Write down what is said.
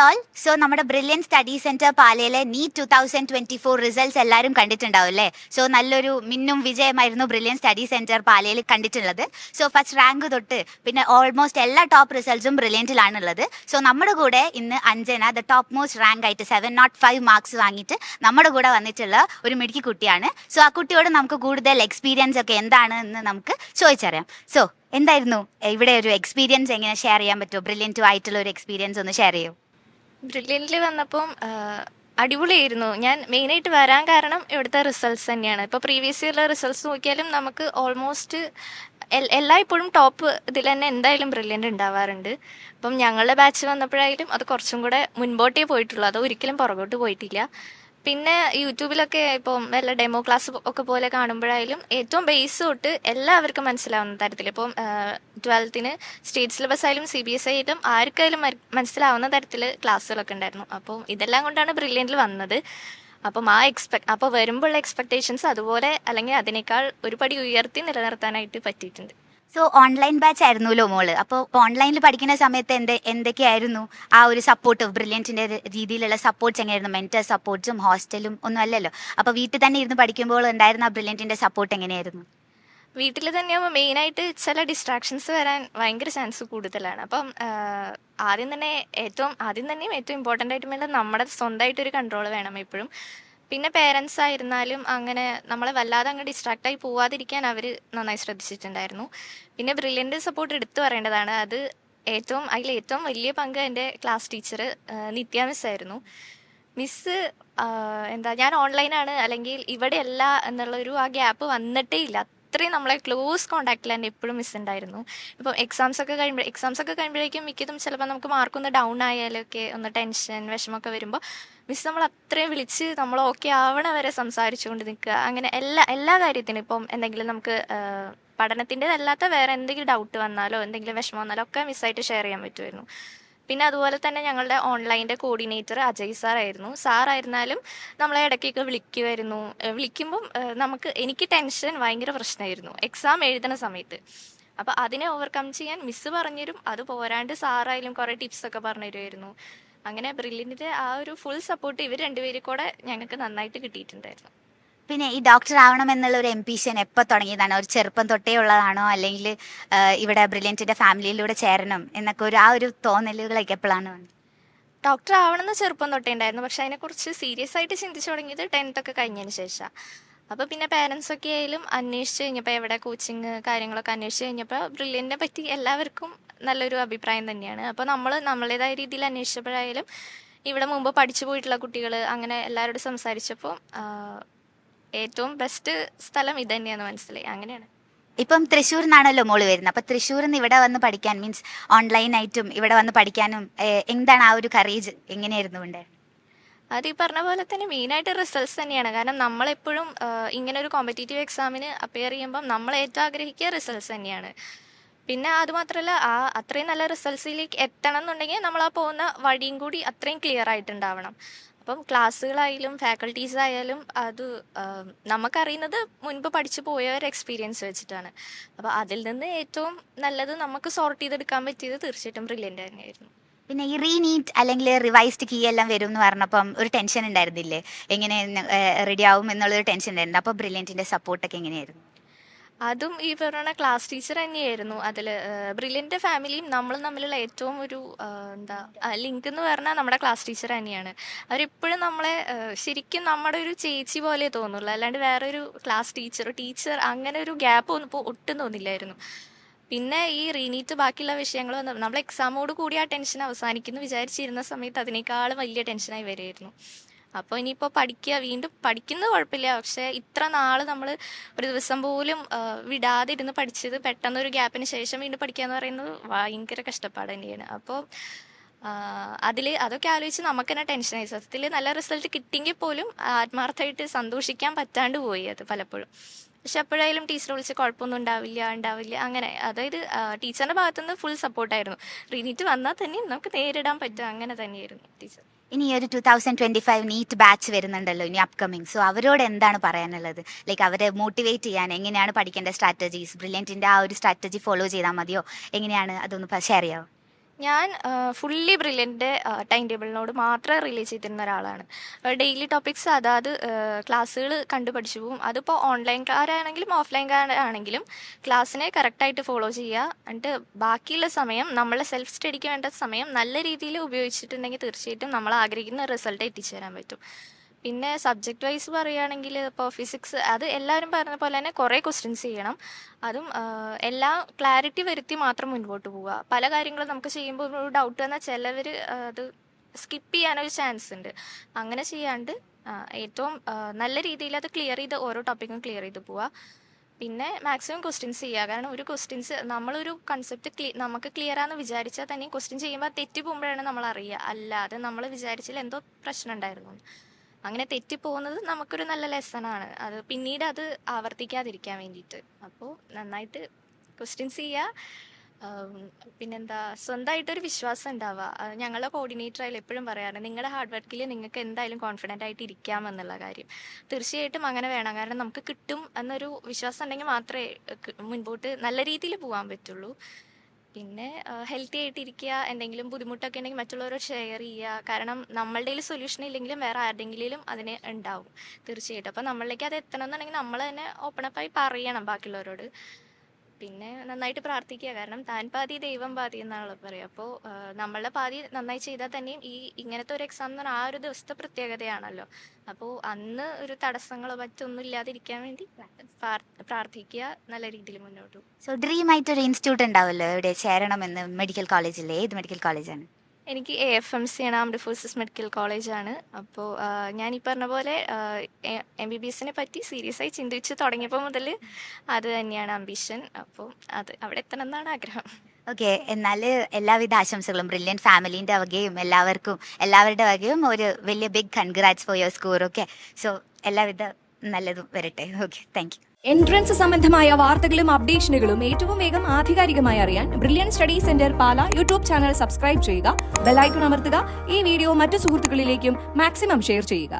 All. So നമ്മുടെ brilliant study centre പാലയിലെ NEET 2024 results എല്ലാവരും കണ്ടിട്ടുണ്ടാവും അല്ലേ? സോ നല്ലൊരു മിന്നും വിജയമായിരുന്നു ബ്രില്യൻ സ്റ്റഡി സെന്റർ പാലയിൽ കണ്ടിട്ടുള്ളത്. സോ ഫസ്റ്റ് റാങ്ക് തൊട്ട് പിന്നെ ഓൾമോസ്റ്റ് എല്ലാ ടോപ്പ് റിസൾട്ട്സും ബ്രില്യൻറ്റിലാണുള്ളത്. സോ നമ്മുടെ കൂടെ ഇന്ന് Anjana the top most rank ആയിട്ട് 705 മാർക്സ് വാങ്ങിയിട്ട് നമ്മുടെ കൂടെ വന്നിട്ടുള്ള ഒരു മിടുക്കി കുട്ടിയാണ്. സോ ആ കുട്ടിയോട് നമുക്ക് കൂടുതൽ എക്സ്പീരിയൻസ് ഒക്കെ എന്താണ് എന്ന് നമുക്ക് ചോദിച്ചറിയാം. സോ എന്തായിരുന്നു ഇവിടെ ഒരു എക്സ്പീരിയൻസ് എങ്ങനെ ഷെയർ ചെയ്യാൻ പറ്റുമോ? ബ്രില്യൻറ്റും ആയിട്ടുള്ള ഒരു എക്സ്പീരിയൻസ് ഒന്ന് ഷെയർ ചെയ്യോ? ബ്രില്യൻറ്റിൽ വന്നപ്പം അടിപൊളിയായിരുന്നു. ഞാൻ മെയിനായിട്ട് വരാൻ കാരണം ഇവിടുത്തെ റിസൾട്ട്സ് തന്നെയാണ്. ഇപ്പോൾ പ്രീവിയസ് ഇയറിലെ റിസൾട്ട്സ് നോക്കിയാലും നമുക്ക് ഓൾമോസ്റ്റ് എല്ലായ്പ്പോഴും ടോപ്പ് ഇതിൽ തന്നെ എന്തായാലും ബ്രില്യൻ്റ് ഉണ്ടാവാറുണ്ട്. അപ്പം ഞങ്ങളുടെ ബാച്ച് വന്നപ്പോഴായാലും അത് കുറച്ചും കൂടെ മുൻപോട്ടേ പോയിട്ടുള്ളൂ, അത് ഒരിക്കലും പുറകോട്ട് പോയിട്ടില്ല. പിന്നെ യൂട്യൂബിലൊക്കെ ഇപ്പം വല്ല ഡെമോ ക്ലാസ് ഒക്കെ പോലെ കാണുമ്പോഴായാലും ഏറ്റവും ബേസ് തൊട്ട് എല്ലാവർക്കും മനസ്സിലാവുന്ന തരത്തിൽ, ഇപ്പം 12th സ്റ്റേറ്റ് സിലബസ് ആയാലും CBSE ആയാലും ആർക്കായാലും മനസ്സിലാവുന്ന തരത്തിൽ ക്ലാസ്സുകളൊക്കെ ഉണ്ടായിരുന്നു. അപ്പം ഇതെല്ലാം കൊണ്ടാണ് ബ്രില്യൻറ്റിൽ വന്നത്. അപ്പം അപ്പോൾ വരുമ്പോഴുള്ള എക്സ്പെക്ടേഷൻസ് അതുപോലെ അല്ലെങ്കിൽ അതിനേക്കാൾ ഒരു പടി ഉയർത്തി നിലനിർത്താനായിട്ട് പറ്റിയിട്ടുണ്ട്. സോ ഓൺലൈൻ ബാച്ച് ആയിരുന്നല്ലോ മോള്. അപ്പോൾ ഓൺലൈനിൽ പഠിക്കുന്ന സമയത്ത് എന്തൊക്കെയായിരുന്നു ആ ഒരു സപ്പോർട്ട്? ബ്രില്യൻറ്റിൻ്റെ രീതിയിലുള്ള സപ്പോർട്ട്സ് എങ്ങനെയായിരുന്നു? മെൻറ്റർ സപ്പോർട്ട്സും ഹോസ്റ്റലും ഒന്നും അല്ലല്ലോ. അപ്പോൾ വീട്ടിൽ തന്നെ ഇരുന്ന് പഠിക്കുമ്പോൾ ഉണ്ടായിരുന്ന ബ്രില്യൻറ്റിൻ്റെ സപ്പോർട്ട് എങ്ങനെയായിരുന്നു? വീട്ടിൽ തന്നെയാകുമ്പോൾ മെയിനായിട്ട് ചില ഡിസ്ട്രാക്ഷൻസ് വരാൻ ഭയങ്കര ചാൻസ് കൂടുതലാണ്. അപ്പം ആദ്യം തന്നെയും ഏറ്റവും ഇമ്പോർട്ടൻ്റ് ആയിട്ട് വേണ്ടത് നമ്മുടെ സ്വന്തമായിട്ടൊരു കൺട്രോൾ വേണം എപ്പോഴും. പിന്നെ പേരൻസ് ആയിരുന്നാലും അങ്ങനെ നമ്മളെ വല്ലാതെ അങ്ങ് ഡിസ്ട്രാക്റ്റായി പോവാതിരിക്കാൻ അവർ നന്നായി ശ്രദ്ധിച്ചിട്ടുണ്ടായിരുന്നു. പിന്നെ ബ്രില്യൻ്റ് സപ്പോർട്ട് എടുത്തു പറയേണ്ടതാണ്. അതിലേറ്റവും വലിയ പങ്ക് എൻ്റെ ക്ലാസ് ടീച്ചർ നിത്യ മിസ് ആയിരുന്നു. മിസ്സ് ഞാൻ ഓൺലൈനാണ് അല്ലെങ്കിൽ ഇവിടെയല്ല എന്നുള്ളൊരു ആ ഗ്യാപ്പ് വന്നിട്ടേ ഇല്ല. അത്രയും നമ്മളെ ക്ലോസ് കോണ്ടാക്റ്റിൽ തന്നെ എപ്പോഴും മിസ് ഉണ്ടായിരുന്നു. ഇപ്പം എക്സാംസ് ഒക്കെ കഴിയുമ്പോഴേക്കും മിക്കതും ചിലപ്പോൾ നമുക്ക് മാർക്കൊന്ന് ഡൗൺ ആയാലൊക്കെ ഒന്ന് ടെൻഷൻ വിഷമമൊക്കെ വരുമ്പോൾ മിസ് നമ്മൾ അത്രയും വിളിച്ച് നമ്മൾ ഓക്കെ ആവണ വരെ സംസാരിച്ചുകൊണ്ട് നിൽക്കുക. അങ്ങനെ എല്ലാ കാര്യത്തിനും ഇപ്പം എന്തെങ്കിലും നമുക്ക് പഠനത്തിൻ്റെതല്ലാത്ത വേറെ എന്തെങ്കിലും ഡൗട്ട് വന്നാലോ എന്തെങ്കിലും വിഷമം വന്നാലോ ഒക്കെ മിസ്സായിട്ട് ഷെയർ ചെയ്യാൻ പറ്റുമായിരുന്നു. പിന്നെ അതുപോലെ തന്നെ ഞങ്ങളുടെ ഓൺലൈൻ്റെ കോർഡിനേറ്റർ അജയ് സാറായിരുന്നാലും നമ്മളെ ഇടയ്ക്കൊക്കെ വിളിക്കുമായിരുന്നു. വിളിക്കുമ്പം എനിക്ക് ടെൻഷൻ ഭയങ്കര പ്രശ്നമായിരുന്നു എക്സാം എഴുതുന്ന സമയത്ത്. അപ്പോൾ അതിനെ ഓവർകം ചെയ്യാൻ മിസ്സ് പറഞ്ഞുതരും. അത് പോരാണ്ട് സാറായാലും കുറേ ടിപ്സൊക്കെ പറഞ്ഞു തരുമായിരുന്നു. അങ്ങനെ ബ്രില്യൻറ്റിൻ്റെ ആ ഒരു ഫുൾ സപ്പോർട്ട് ഇവർ രണ്ടുപേരും കൂടെ ഞങ്ങൾക്ക് നന്നായിട്ട് കിട്ടിയിട്ടുണ്ടായിരുന്നു. പിന്നെ ഈ ഡോക്ടർ ആവണം എന്നുള്ള ഒരു എംബിഷൻ എപ്പോൾ തുടങ്ങിയതാണോ? ഒരു ചെറുപ്പം തൊട്ടേ ഉള്ളതാണോ? അല്ലെങ്കിൽ ഇവിടെ ബ്രില്യൻറ്റിൻ്റെ ഫാമിലിയിലൂടെ ചേരണം എന്നൊക്കെ ആ ഒരു തോന്നലുകളൊക്കെ എപ്പോഴാണ് വന്നത്? ഡോക്ടർ ആവണമെന്ന് ചെറുപ്പം തൊട്ടേ ഉണ്ടായിരുന്നു. പക്ഷെ അതിനെക്കുറിച്ച് സീരിയസ് ആയിട്ട് ചിന്തിച്ചു തുടങ്ങിയത് 10th ഒക്കെ കഴിഞ്ഞതിന് ശേഷം. അപ്പോൾ പിന്നെ പേരൻസൊക്കെ ആയാലും അന്വേഷിച്ച് കഴിഞ്ഞപ്പോൾ എവിടെ കോച്ചിങ് കാര്യങ്ങളൊക്കെ അന്വേഷിച്ച് കഴിഞ്ഞപ്പോൾ ബ്രില്യൻറ്റിനെ പറ്റി എല്ലാവർക്കും നല്ലൊരു അഭിപ്രായം തന്നെയാണ്. അപ്പോൾ നമ്മളേതായ രീതിയിൽ അന്വേഷിച്ചപ്പോഴായാലും ഇവിടെ മുമ്പ് പഠിച്ചു പോയിട്ടുള്ള കുട്ടികൾ അങ്ങനെ എല്ലാവരോടും സംസാരിച്ചപ്പോൾ ഏറ്റവും ബെസ്റ്റ് സ്ഥലം ഇത് തന്നെയാണെന്ന് മനസ്സിലായി. അങ്ങനെയാണ്. ഇപ്പം തൃശ്ശൂരിൽ നിന്നാണല്ലോ മോള് വരുന്നത്. അപ്പം തൃശ്ശൂരിൽ നിന്ന് ഇവിടെ വന്ന് പഠിക്കാൻ മീൻസ് ഓൺലൈനായിട്ടും ഇവിടെ വന്ന് പഠിക്കാനും എന്താണ് ആ ഒരു കറേജ് എങ്ങനെയായിരുന്നു ഉണ്ടായിരുന്നത്? അത് ഈ പറഞ്ഞ പോലെ തന്നെ മെയിനായിട്ട് റിസൾട്ട്സ് തന്നെയാണ്. കാരണം നമ്മളെപ്പോഴും ഇങ്ങനെ ഒരു കോമ്പറ്റേറ്റീവ് എക്സാമിന് അപ്പിയർ ചെയ്യുമ്പം നമ്മൾ ഏറ്റവും ആഗ്രഹിക്കുക റിസൾട്ട്സ് തന്നെയാണ്. പിന്നെ അതുമാത്രമല്ല അത്രയും നല്ല റിസൾട്ട്സിലേക്ക് എത്തണം എന്നുണ്ടെങ്കിൽ നമ്മൾ ആ പോകുന്ന വഴിയും കൂടി അത്രയും ക്ലിയർ ആയിട്ടുണ്ടാവണം. അപ്പം ക്ലാസ്സുകളായാലും ഫാക്കൽറ്റീസ് ആയാലും അത് നമുക്കറിയുന്നത് മുൻപ് പഠിച്ചു പോയ ഒരു എക്സ്പീരിയൻസ് വെച്ചിട്ടാണ്. അപ്പോൾ അതിൽ നിന്ന് ഏറ്റവും നല്ലത് നമുക്ക് സോർട്ട് ചെയ്തെടുക്കാൻ പറ്റിയത് തീർച്ചയായിട്ടും ബ്രില്യൻ്റ് തന്നെയായിരുന്നു. പിന്നെ ഈ റീനീറ്റ് അല്ലെങ്കിൽ റിവൈസ്ഡ് കീ എല്ലാം വരും എന്ന് പറഞ്ഞപ്പം ഒരു ടെൻഷൻ ഉണ്ടായിരുന്നില്ലേ? എങ്ങനെ റെഡി ആവും എന്നുള്ളൊരു ടെൻഷൻ ഉണ്ടായിരുന്നു. അപ്പോൾ ബ്രില്യൻറ്റിൻ്റെ സപ്പോർട്ടൊക്കെ എങ്ങനെയായിരുന്നു? അതും ഈ പറഞ്ഞ ക്ലാസ് ടീച്ചർ തന്നെയായിരുന്നു. അതിൽ ബ്രില്യൻ്റ് ഫാമിലിയും നമ്മളും തമ്മിലുള്ള ഏറ്റവും ഒരു ലിങ്ക് എന്ന് പറഞ്ഞാൽ നമ്മുടെ ക്ലാസ് ടീച്ചർ തന്നെയാണ്. അവരെപ്പോഴും നമ്മളെ ശരിക്കും നമ്മുടെ ഒരു ചേച്ചി പോലെ തോന്നുള്ളൂ. അല്ലാണ്ട് വേറെ ഒരു ക്ലാസ് ടീച്ചർ അങ്ങനെ ഒരു ഗ്യാപ്പ് ഒന്നും ഇപ്പോൾ ഒട്ടും തോന്നില്ലായിരുന്നു. പിന്നെ ഈ റീനീറ്റ് ബാക്കിയുള്ള വിഷയങ്ങൾ നമ്മൾ എക്സാമോട് കൂടി ആ ടെൻഷൻ അവസാനിക്കുന്നു വിചാരിച്ചിരുന്ന സമയത്ത് അതിനേക്കാളും വലിയ ടെൻഷനായി വരുമായിരുന്നു. അപ്പോൾ ഇനിയിപ്പോൾ വീണ്ടും പഠിക്കുന്നത് കുഴപ്പമില്ല. പക്ഷേ ഇത്ര നാൾ നമ്മൾ ഒരു ദിവസം പോലും വിടാതെ ഇരുന്ന് പഠിച്ചത് പെട്ടെന്നൊരു ഗ്യാപ്പിന് ശേഷം വീണ്ടും പഠിക്കുക എന്ന് പറയുന്നത് ഭയങ്കര കഷ്ടപ്പാട് തന്നെയാണ്. അപ്പോൾ അതൊക്കെ ആലോചിച്ച് നമുക്ക് തന്നെ ടെൻഷനായി. സത്യത്തിൽ നല്ല റിസൾട്ട് കിട്ടിയെങ്കിൽ പോലും ആത്മാർത്ഥമായിട്ട് സന്തോഷിക്കാൻ പറ്റാണ്ട് പോയി അത് പലപ്പോഴും. പക്ഷെ അപ്പോഴായാലും ടീച്ചർ വിളിച്ച് കുഴപ്പമൊന്നും ഉണ്ടാവില്ല അങ്ങനെ. അതായത് ടീച്ചറിൻ്റെ ഭാഗത്തുനിന്ന് ഫുൾ സപ്പോർട്ടായിരുന്നു. റീനീറ്റ് വന്നാൽ തന്നെയും നമുക്ക് നേരിടാൻ പറ്റും, അങ്ങനെ തന്നെയായിരുന്നു ടീച്ചർ. ഇനി ഒരു 2025 നീറ്റ് ബാച്ച് വരുന്നുണ്ടല്ലോ ഇനി അപ്കമിങ്. സോ അവരോട് എന്താണ് പറയാനുള്ളത്? ലൈക്ക് അവരെ മോട്ടിവേറ്റ് ചെയ്യാൻ എങ്ങനെയാണ് പഠിക്കേണ്ട സ്ട്രാറ്റജീസ്? ബ്രില്യൻറ്റിൻ്റെ ആ ഒരു സ്ട്രാറ്റജി ഫോളോ ചെയ്താൽ മതിയോ? എങ്ങനെയാണ് അതൊന്ന് ഷെയർ ചെയ്യാമോ? ഞാൻ ഫുള്ളി ബ്രില്യൻ്റെ ടൈം ടേബിളിനോട് മാത്രം റിലേ ചെയ്തിരുന്ന ഒരാളാണ്. ഡെയിലി ടോപ്പിക്സ് അതാത് ക്ലാസ്സുകൾ കണ്ടു പഠിച്ചു പോകും. അതിപ്പോൾ ഓൺലൈൻകാരാണെങ്കിലും ഓഫ്ലൈൻകാരാണെങ്കിലും ക്ലാസ്സിനെ കറക്റ്റായിട്ട് ഫോളോ ചെയ്യുക. എന്നിട്ട് ബാക്കിയുള്ള സമയം നമ്മളെ സെൽഫ് സ്റ്റഡിക്ക് വേണ്ട സമയം നല്ല രീതിയിൽ ഉപയോഗിച്ചിട്ടുണ്ടെങ്കിൽ തീർച്ചയായിട്ടും നമ്മൾ ആഗ്രഹിക്കുന്ന റിസൾട്ട് എത്തിച്ചേരാൻ പറ്റും. പിന്നെ സബ്ജക്റ്റ് വൈസ് പറയുകയാണെങ്കിൽ ഇപ്പോൾ ഫിസിക്സ് അത് എല്ലാവരും പറഞ്ഞ പോലെ തന്നെ കുറേ ക്വസ്റ്റ്യൻസ് ചെയ്യണം. അതും എല്ലാം ക്ലാരിറ്റി വരുത്തി മാത്രം മുൻപോട്ട് പോവുക. പല കാര്യങ്ങളും നമുക്ക് ചെയ്യുമ്പോൾ ഒരു ഡൗട്ട് വന്നാൽ ചിലവർ അത് സ്കിപ്പ് ചെയ്യാനൊരു ചാൻസ് ഉണ്ട്. അങ്ങനെ ചെയ്യാണ്ട് ഏറ്റവും നല്ല രീതിയിൽ അത് ക്ലിയർ ചെയ്ത് ഓരോ ടോപ്പിക്കും ക്ലിയർ ചെയ്ത് പോവുക. പിന്നെ മാക്സിമം ക്വസ്റ്റ്യൻസ് ചെയ്യുക. കാരണം ഒരു ക്വസ്റ്റ്യൻസ് നമ്മളൊരു കൺസെപ്റ്റ് നമുക്ക് ക്ലിയർ ആണെന്ന് വിചാരിച്ചാൽ തന്നെ ക്വസ്റ്റ്യൻ ചെയ്യുമ്പോൾ തെറ്റി പോകുമ്പോഴാണ് നമ്മൾ അറിയുക, അല്ലാതെ നമ്മൾ വിചാരിച്ചാൽ എന്തോ പ്രശ്നം ഉണ്ടായിരുന്നു. അങ്ങനെ തെറ്റിപ്പോകുന്നത് നമുക്കൊരു നല്ല ലെസണാണ്. അത് പിന്നീട് അത് ആവർത്തിക്കാതിരിക്കാൻ വേണ്ടിയിട്ട്. അപ്പോൾ നന്നായിട്ട് ക്വസ്റ്റ്യൻസ് ചെയ്യുക. പിന്നെന്താ, സ്വന്തമായിട്ടൊരു വിശ്വാസം ഉണ്ടാവുക. ഞങ്ങളുടെ കോർഡിനേറ്ററായാലും എപ്പോഴും പറയാറുണ്ട്, നിങ്ങളുടെ ഹാർഡ് വർക്കിൽ നിങ്ങൾക്ക് എന്തായാലും കോൺഫിഡൻ്റ് ആയിട്ട് ഇരിക്കാമെന്നുള്ള കാര്യം. തീർച്ചയായിട്ടും അങ്ങനെ വേണം. കാരണം നമുക്ക് കിട്ടും എന്നൊരു വിശ്വാസം ഉണ്ടെങ്കിൽ മാത്രമേ മുൻപോട്ട് നല്ല രീതിയിൽ പോകാൻ പറ്റുള്ളൂ. പിന്നെ ഹെൽത്തി ആയിട്ടിരിക്കുക. എന്തെങ്കിലും ബുദ്ധിമുട്ടൊക്കെ ഉണ്ടെങ്കിൽ മറ്റുള്ളവരോട് ഷെയർ ചെയ്യുക. കാരണം നമ്മളുടെ കയ്യിൽ സൊല്യൂഷൻ ഇല്ലെങ്കിലും വേറെ ആരുടെയെങ്കിലും അതിന് ഉണ്ടാവും തീർച്ചയായിട്ടും. അപ്പോൾ നമ്മളിലേക്ക് അത് എത്തണം എന്നുണ്ടെങ്കിൽ നമ്മൾ തന്നെ ഓപ്പണപ്പായി പറയണം ബാക്കിയുള്ളവരോട്. പിന്നെ നന്നായിട്ട് പ്രാർത്ഥിക്കുക. കാരണം താൻ പാതി ദൈവം പാതി എന്നാണല്ലോ പറയുക. അപ്പോൾ നമ്മളുടെ പാതി നന്നായി ചെയ്താൽ തന്നെയും ഇങ്ങനത്തെ ഒരു എക്സാം എന്ന് പറഞ്ഞാൽ ആ ഒരു ദിവസത്തെ പ്രത്യേകതയാണല്ലോ. അപ്പോൾ അന്ന് ഒരു തടസ്സങ്ങളോ മറ്റൊന്നും ഇല്ലാതിരിക്കാൻ വേണ്ടി പ്രാർത്ഥിക്കുക. നല്ല രീതിയിൽ മുന്നോട്ട് പോകും. സോ ഡ്രീം ആയിട്ടൊരു ഇൻസ്റ്റിറ്റ്യൂട്ട് ഉണ്ടാവുമല്ലോ എവിടെ ചേരണമെന്ന്, മെഡിക്കൽ കോളേജിലെ ഏത് മെഡിക്കൽ കോളേജാണ്? എനിക്ക് AFMC ആണ്, ആംഡ് ഫോഴ്സസ് മെഡിക്കൽ കോളേജാണ്. അപ്പോൾ ഞാൻ ഈ പറഞ്ഞ പോലെ MBBSനെ പറ്റി സീരിയസ് ആയി ചിന്തിച്ച് തുടങ്ങിയപ്പോൾ മുതൽ അത് തന്നെയാണ് അംബിഷൻ. അപ്പോൾ അത് അവിടെ എത്തണം എന്നാണ് ആഗ്രഹം. ഓക്കെ, എന്നാൽ എല്ലാവിധ ആശംസകളും ബ്രില്യൻ ഫാമിലീൻ്റെ വകയും എല്ലാവരുടെ വകയും ഒരു വലിയ big congrats for your score. Okay, so എല്ലാവിധ നല്ലതും വരട്ടെ. Okay, thank you. എൻട്രൻസ് സംബന്ധമായ വാർത്തകളും അപ്ഡേഷനുകളും ഏറ്റവും വേഗം ആധികാരികമായി അറിയാൻ ബ്രില്യൻ സ്റ്റഡി സെന്റർ പാല യൂട്യൂബ് ചാനൽ സബ്സ്ക്രൈബ് ചെയ്യുക, ബെൽ ഐക്കൺ അമർത്തുക, ഈ വീഡിയോ മറ്റു സുഹൃത്തുക്കളിലേക്കും മാക്സിമം ഷെയർ ചെയ്യുക.